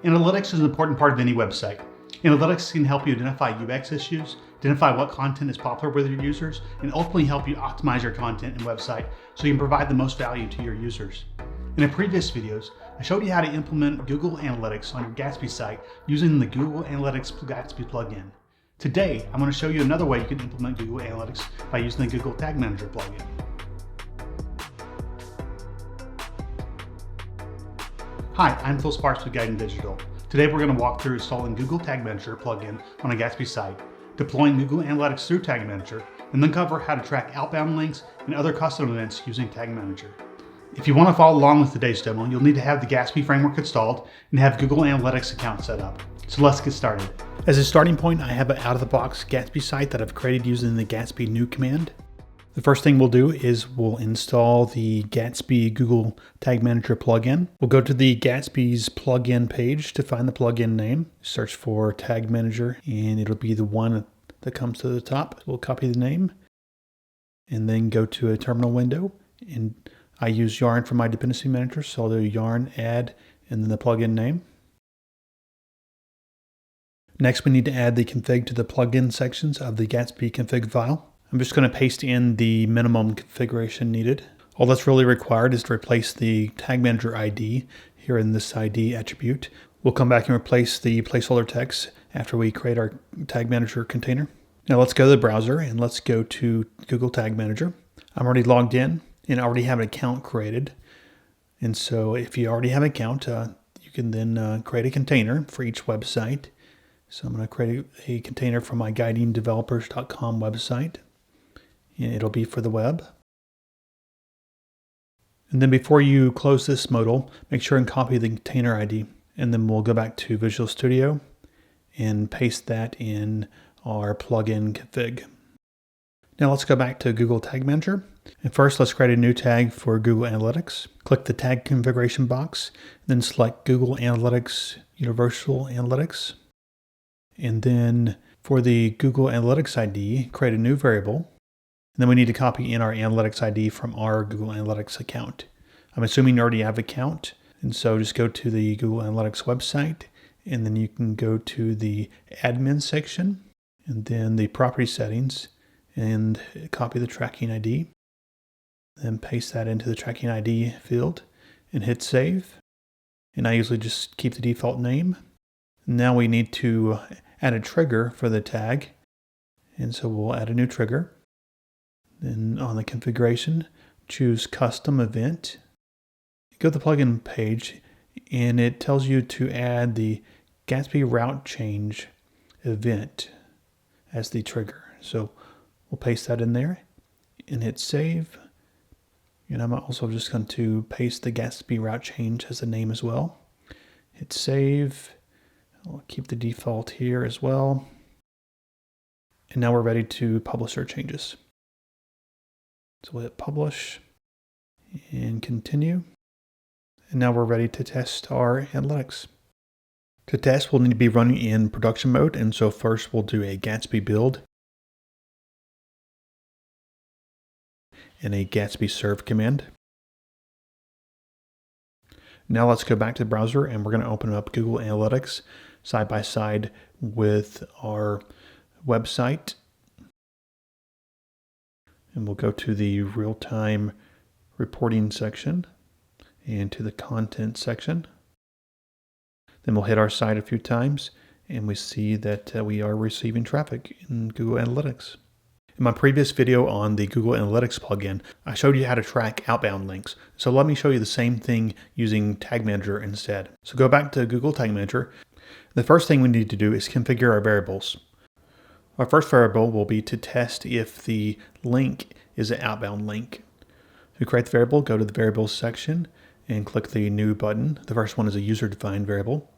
Analytics is an important part of any website. Analytics can help you identify UX issues, identify what content is popular with your users, and ultimately help you optimize your content and website so you can provide the most value to your users. In the previous videos, I showed you how to implement Google Analytics on your Gatsby site using the Google Analytics Gatsby plugin. Today, I'm going to show you another way you can implement Google Analytics by using the Google Tag Manger plugin. Hi, I'm Phil Sparks with Guiding Digital. Today we're going to walk through installing Google Tag Manger plugin on a Gatsby site, deploying Google Analytics through Tag Manager, and then cover how to track outbound links and other custom events using Tag Manager. If you want to follow along with today's demo, you'll need to have the Gatsby framework installed and have Google Analytics account set up. So let's get started. As a starting point, I have an out-of-the-box Gatsby site that I've created using the Gatsby new command. The first thing we'll do is we'll install the Gatsby Google Tag Manager plugin. We'll go to the Gatsby's plugin page to find the plugin name. Search for Tag Manager and it'll be the one that comes to the top. We'll copy the name and then go to a terminal window. And I use Yarn for my dependency manager, so I'll do yarn add and then the plugin name. Next, we need to add the config to the plugin sections of the Gatsby config file. I'm just going to paste in the minimum configuration needed. All that's really required is to replace the Tag Manager ID here in this ID attribute. We'll come back and replace the placeholder text after we create our Tag Manager container. Now let's go to the browser and let's go to Google Tag Manager. I'm already logged in and I already have an account created. And so if you already have an account, you can then create a container for each website. So I'm going to create a container for my guidingdevelopers.com website. And it'll be for the web. And then before you close this modal, make sure and copy the container ID. And then we'll go back to Visual Studio and paste that in our plugin config. Now let's go back to Google Tag Manager. And first, let's create a new tag for Google Analytics. Click the tag configuration box, then select Google Analytics Universal Analytics. And then for the Google Analytics ID, create a new variable. And then we need to copy in our Analytics ID from our Google Analytics account. I'm assuming you already have an account. And so just go to the Google Analytics website, and then you can go to the admin section, and then the property settings, and copy the tracking ID. Then paste that into the tracking ID field and hit save. And I usually just keep the default name. Now we need to add a trigger for the tag. And so we'll add a new trigger. Then on the configuration, choose custom event. Go to the plugin page and it tells you to add the Gatsby route change event as the trigger. So we'll paste that in there and hit save. And I'm also just going to paste the Gatsby route change as the name as well. Hit save. I'll keep the default here as well. And now we're ready to publish our changes. So we'll hit publish and continue. And now we're ready to test our analytics. To test, we'll need to be running in production mode. And so first we'll do a Gatsby build and a Gatsby serve command. Now let's go back to the browser and we're going to open up Google Analytics side by side with our website. And we'll go to the real-time reporting section and to the content section. Then we'll hit our site a few times and we see that we are receiving traffic in Google Analytics. In my previous video on the Google Analytics plugin, I showed you how to track outbound links. So let me show you the same thing using Tag Manager instead. So go back to Google Tag Manager. The first thing we need to do is configure our variables. Our first variable will be to test if the link is an outbound link. To create the variable, go to the variables section and click the new button. The first one is a user-defined variable.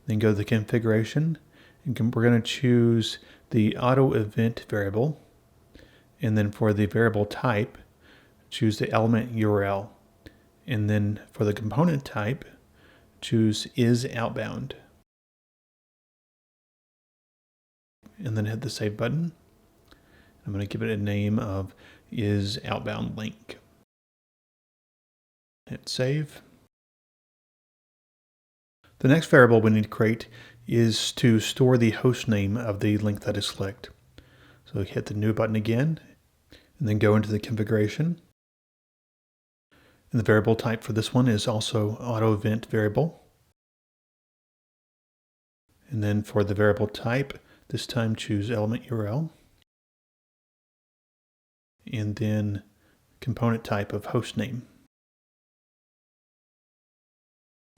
Then go to the configuration and we're going to choose the auto event variable. And then for the variable type, choose the element URL. And then for the component type, choose is outbound. And then hit the save button. I'm going to give it a name of is outbound link. Hit save. The next variable we need to create is to store the host name of the link that is clicked. So hit the new button again, and then go into the configuration. And the variable type for this one is also auto event variable. And then for the variable type, this time choose element URL. And then component type of host name.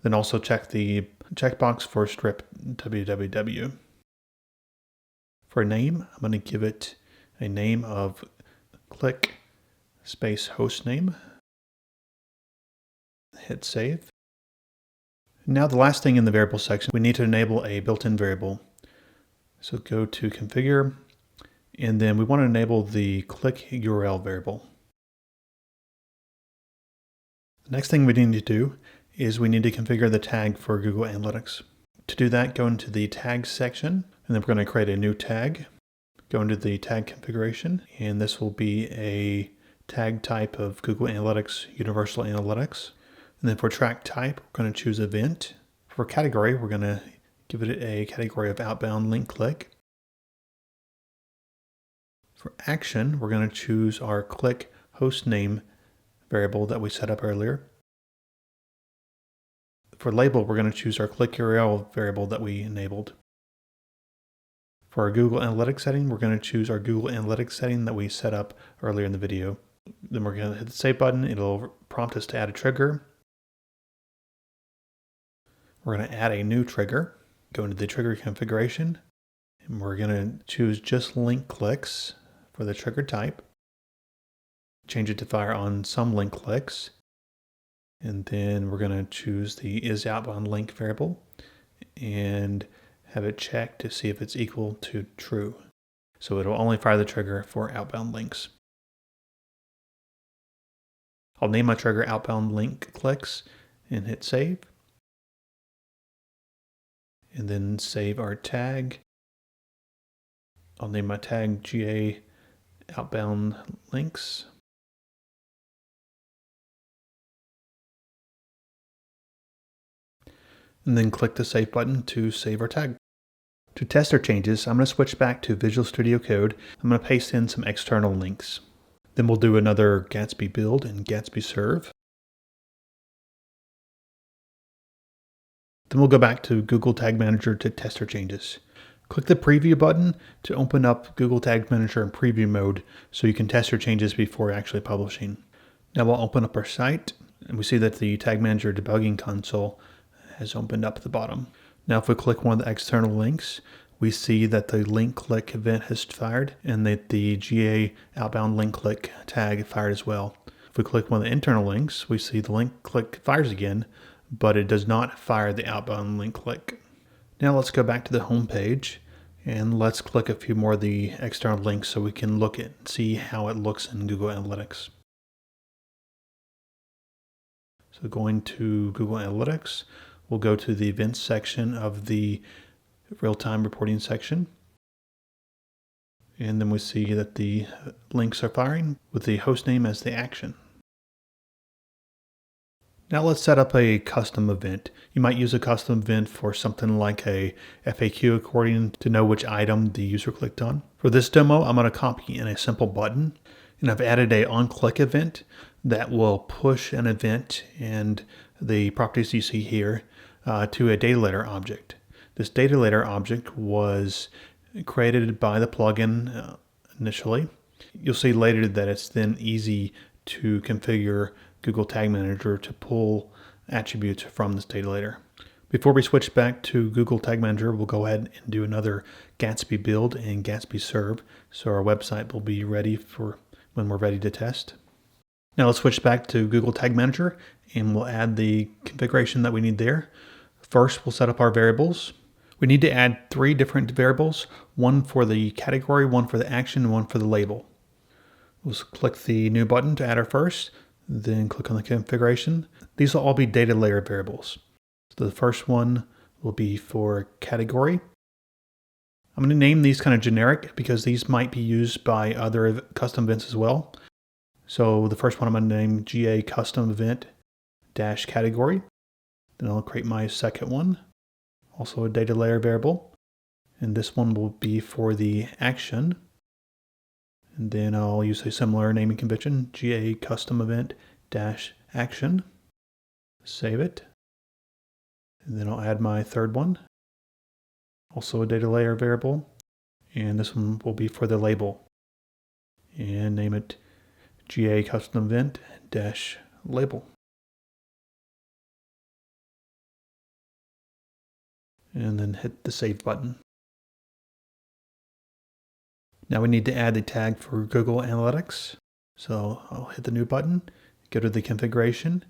Then also check the checkbox for strip www. For a name, I'm going to give it a name of click space host name. Hit save. Now the last thing in the variable section, we need to enable a built-in variable. So go to configure, and then we want to enable the click URL variable. The next thing we need to do is we need to configure the tag for Google Analytics. To do that, go into the tags section, and then we're going to create a new tag. Go into the tag configuration, and this will be a tag type of Google Analytics, Universal Analytics. And then for track type, we're going to choose event. For category, we're going to give it a category of outbound link click. For action, we're going to choose our click host name variable that we set up earlier. For label, we're going to choose our click URL variable that we enabled. For our Google Analytics setting, we're going to choose our Google Analytics setting that we set up earlier in the video. Then we're going to hit the save button. It'll prompt us to add a trigger. We're going to add a new trigger. Go into the trigger configuration, and we're going to choose just link clicks for the trigger type. Change it to fire on some link clicks. And then we're going to choose the is outbound link variable and have it checked to see if it's equal to true. So it'll only fire the trigger for outbound links. I'll name my trigger outbound link clicks and hit save. And then save our tag. I'll name my tag GA outbound links. And then click the save button to save our tag. To test our changes, I'm going to switch back to Visual Studio Code. I'm going to paste in some external links. Then we'll do another Gatsby build and Gatsby serve. Then we'll go back to Google Tag Manager to test our changes. Click the preview button to open up Google Tag Manager in preview mode so you can test your changes before actually publishing. Now we'll open up our site, and we see that the Tag Manager debugging console has opened up at the bottom. Now if we click one of the external links, we see that the link click event has fired and that the GA outbound link click tag fired as well. If we click one of the internal links, we see the link click fires again, but it does not fire the outbound link click. Now let's go back to the home page and let's click a few more of the external links so we can look at see how it looks in Google Analytics. So going to Google Analytics, we'll go to the events section of the real-time reporting section. And then we see that the links are firing with the host name as the action. Now let's set up a custom event. You might use a custom event for something like a FAQ according to know which item the user clicked on. For this demo, I'm going to copy in a simple button, and I've added a on-click event that will push an event and the properties you see here to a data layer object. This data layer object was created by the plugin initially. You'll see later that it's then easy to configure Google Tag Manager to pull attributes from this data layer. Before we switch back to Google Tag Manager, we'll go ahead and do another Gatsby build and Gatsby serve, so our website will be ready for when we're ready to test. Now let's switch back to Google Tag Manager and we'll add the configuration that we need there. First, we'll set up our variables. We need to add 3 different variables, one for the category, one for the action, and one for the label. We'll click the new button to add our first, then click on the configuration. These will all be data layer variables. So the first one will be for category. I'm going to name these kind of generic because these might be used by other custom events as well. So the first one I'm going to name GA custom event dash category. Then I'll create my second one. also a data layer variable. And this one will be for the action. And then I'll use a similar naming convention, GA custom event dash action. Save it. And then I'll add my third one, also a data layer variable. And this one will be for the label. And name it GA custom event dash label. And then hit the save button. Now we need to add the tag for Google Analytics. So I'll hit the new button, go to the configuration,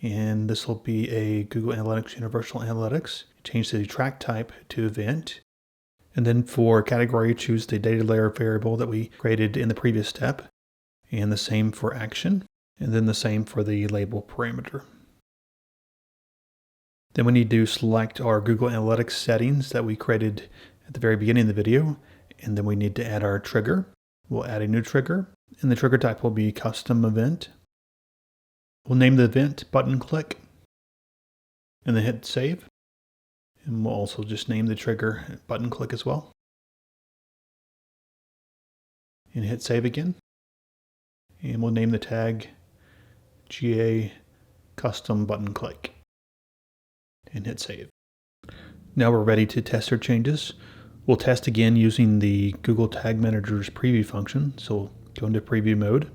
and this will be a Google Analytics Universal Analytics. Change the track type to event. And then for category, choose the data layer variable that we created in the previous step. And the same for action. And then the same for the label parameter. Then we need to select our Google Analytics settings that we created at the very beginning of the video. And then we need to add our trigger. We'll add a new trigger. And the trigger type will be custom event. We'll name the event button click. And then hit save. And we'll also just name the trigger button click as well. And hit save again. And we'll name the tag GA custom button click. And hit save. Now we're ready to test our changes. We'll test again using the Google Tag Manager's preview function. So we'll go into preview mode.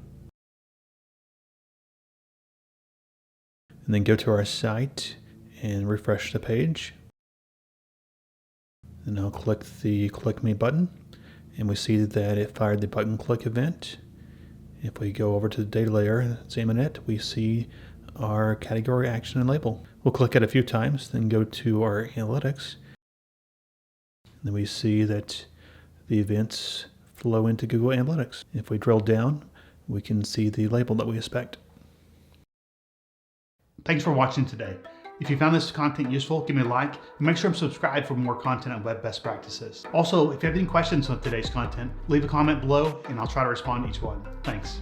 And then go to our site and refresh the page. And I'll click the click me button. And we see that it fired the button click event. If we go over to the data layer and examine it, we see our category, action, and label. We'll click it a few times, then go to our analytics. Then we see that the events flow into Google Analytics. If we drill down, we can see the label that we expect. Thanks for watching today. If you found this content useful, give me a like and make sure to subscribe for more content on web best practices. Also, if you have any questions on today's content, leave a comment below and I'll try to respond to each one. Thanks.